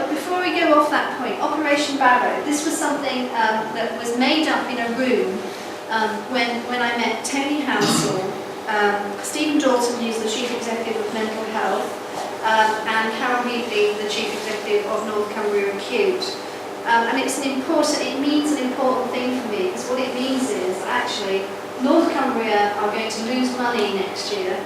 But before we go off that point, Operation Barrow, this was something that was made up in a room when I met Tony Housel, Stephen Dalton, who's the Chief Executive of Mental Health, and Carol Heatley, the Chief Executive of North Cumbria Acute. And it means an important thing for me, because what it means is, actually, North Cumbria are going to lose money next year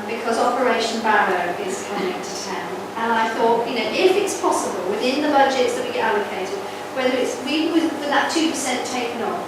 because Operation Barrow is coming to town. And I thought, if it's possible, within the budgets that we get allocated, whether it's with that 2% taken off,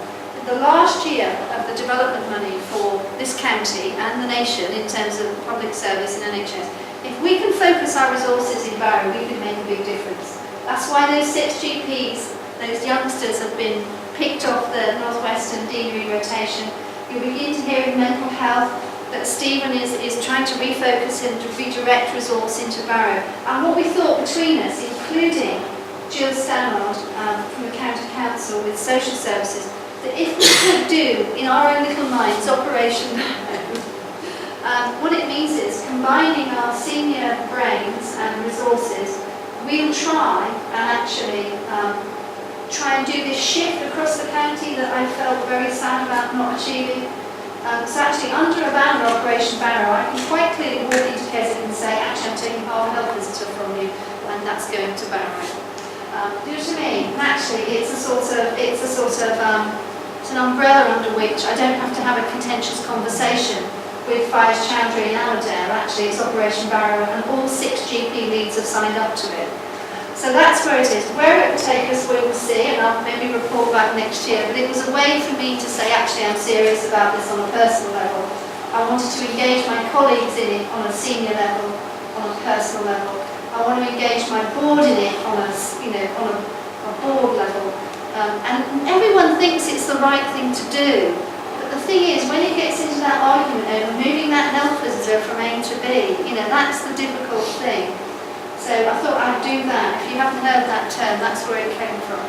the last year of the development money for this county and the nation in terms of public service and NHS, if we can focus our resources in Barrow, we can make a big difference. That's why those 6 GPs, those youngsters, have been picked off the North Western Deanery rotation. You'll begin to hear in mental health that Stephen is trying to refocus and to redirect resource into Barrow. And what we thought between us, including Jill Stannard from the County Council with social services, that if we could do, in our own little minds, Operation Barrow, what it means is combining our senior brains and resources, we'll try and actually try and do this shift across the county that I felt very sad about not achieving. So actually, under a banner, Operation Barrow, I can quite clearly walk into Keswick and say, actually, I'm taking half a health visitor from you, and that's going to Barrow. Do you know what I mean? And actually, it's an umbrella under which I don't have to have a contentious conversation with Fires Chowdhury and Allerdale. Actually, it's Operation Barrow, and all 6 GP leads have signed up to it. So that's where it is. Where it will take us, we will see, and I'll maybe report back next year. But it was a way for me to say, actually, I'm serious about this on a personal level. I wanted to engage my colleagues in it on a senior level, on a personal level. I want to engage my board in it on a board level. And everyone thinks it's the right thing to do. But the thing is, when it gets into that argument over moving that health visitor from A to B, that's the difficult thing. So I thought I'd do that. If you haven't heard that term, that's where it came from.